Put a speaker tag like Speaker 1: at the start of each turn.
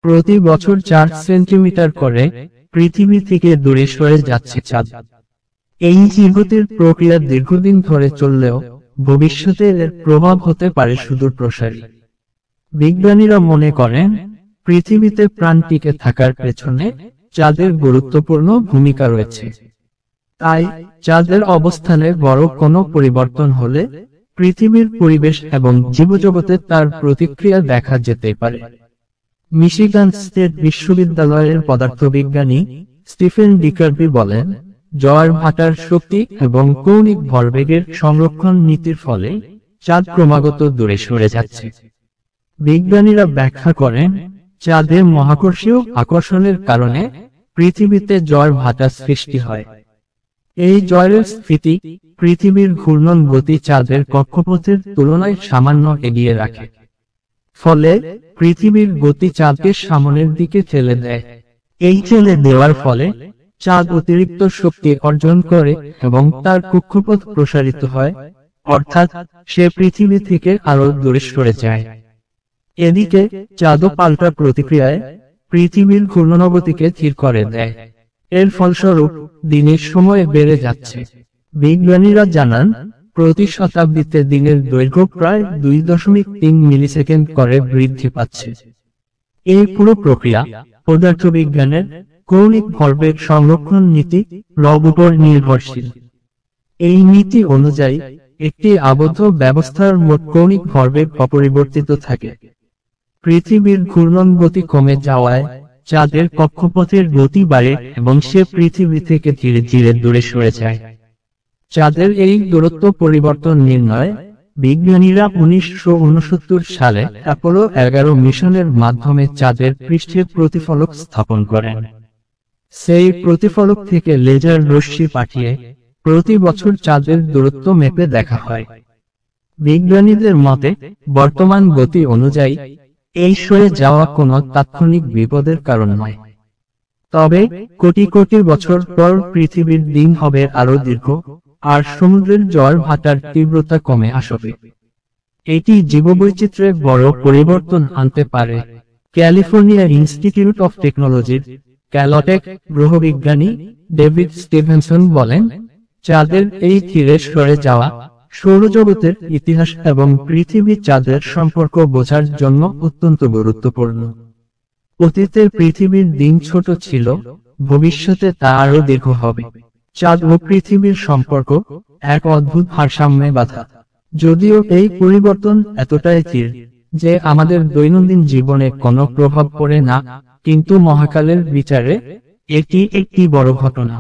Speaker 1: প্রতি বছর 4 সেন্টিমিটার করে পৃথিবী থেকে দূরে সরে যাচ্ছে চাঁদ। এই গতির প্রক্রিয়া দীর্ঘদিন ধরে চললেও ভবিষ্যতে এর প্রভাব হতে পারে সুদূরপ্রসারী। বিজ্ঞানীরা মনে করেন, পৃথিবীতে প্রাণ টিকে থাকার পেছনে চাঁদের গুরুত্বপূর্ণ ভূমিকা রয়েছে। তাই চাঁদের অবস্থানে বড় কোনো পরিবর্তন হলে পৃথিবীর পরিবেশ এবং জীবজগতে তার প্রতিক্রিয়া দেখা যেতে পারে। মিশিগান স্টেট বিশ্ববিদ্যালয়ের পদার্থবিজ্ঞানী স্টিফেন ডিকার্বি বলেন, জোয়ার ভাটার শক্তি এবং কৌণিক ভরবেগের সংরক্ষণ নীতির ফলে চাঁদ ক্রমাগত দূরে সরে যাচ্ছে। বিজ্ঞানীরা ব্যাখ্যা করেন, চাঁদের মহাকর্ষীয় আকর্ষণের কারণে পৃথিবীতে জোয়ার ভাটা সৃষ্টি হয়। এই জোয়ারের স্থিতি পৃথিবীর ঘূর্ণন গতি চাঁদের কক্ষপথের তুলনায় সামান্য এগিয়ে রাখে। ফলে পৃথিবীর গতি চাঁদকে সামনের দিকে ঠেলে দেয়। এই ঠেলে দেওয়ার ফলে চাঁদ অতিরিক্ত শক্তি অর্জন করে এবং তার কক্ষপথ প্রসারিত হয়, অর্থাৎ সে পৃথিবী থেকে আরো দূরে সরে যায়। এদিকে চাঁদও পাল্টা প্রতিক্রিয়ায় পৃথিবীর ঘূর্ণনগতিকে ধীর করে দেয়। এর ফলস্বরূপ দিনের সময় বেড়ে যাচ্ছে। বিজ্ঞানীরা জানান, প্রতি শতাব্দীতে দিনের দৈর্ঘ্য প্রায় 2.3 মিলিসেকেন্ড করে বৃদ্ধি পাচ্ছে। এই পুরো প্রক্রিয়া পদার্থবিজ্ঞানের কৌণিক ভরবেগ সংরক্ষণ নীতি লব উপর নির্ভরশীল। এই নীতি অনুযায়ী একটি আবদ্ধ ব্যবস্থার মোট কৌণিক ভরবেগ অপরিবর্তিত থাকে। পৃথিবীর ঘূর্ণন গতি কমে যাওয়ায় চাঁদের কক্ষপথের গতি বাড়ে এবং সে পৃথিবী থেকে ধীরে ধীরে দূরে সরে যায়। চাঁদের এই দূরত্ব পরিবর্তন নির্ণয় বিজ্ঞানীরা 1969 সালে অ্যাপোলো 11 মিশনের মাধ্যমে চাঁদের পৃষ্ঠে প্রতিফলক স্থাপন করেন। সেই প্রতিফলক থেকে লেজার রশ্মি পাঠিয়ে প্রতি বছর চাঁদের দূরত্ব মেপে দেখা হয়। বিজ্ঞানীদের মতে, বর্তমান গতি অনুযায়ী এই সরে যাওয়া কোনো তাৎক্ষণিক বিপদের কারণ নয়। তবে কোটি কোটি বছর পর পৃথিবীর দিন হবে আরো দীর্ঘ, আর সমুদ্রের জোয়ার ভাটার তীব্রতা কমে আসবে। এটি জীববৈচিত্র্যে বড় পরিবর্তন আনতে পারে। ক্যালিফোর্নিয়া ইনস্টিটিউট অফ টেকনোলজির ক্যালটেক গ্রহবিজ্ঞানী ডেভিড স্টিভেনসন বলেন, চাঁদের এই ধীরে সরে যাওয়া সৌরজগতের ইতিহাস এবং পৃথিবী চাঁদের সম্পর্ক বোঝার জন্য অত্যন্ত গুরুত্বপূর্ণ। অতীতে পৃথিবীর দিন ছোট ছিল, ভবিষ্যতে তা আরো দীর্ঘ হবে। চাঁদ ও পৃথিবীর সম্পর্ক এক অদ্ভুত ভারসাম্যে বাঁধা। যদিও এই পরিবর্তন এতটাই ধীর যে আমাদের দৈনন্দিন জীবনে কোনো প্রভাব পড়ে না, কিন্তু মহাকালের বিচারে এটি একটি বড় ঘটনা।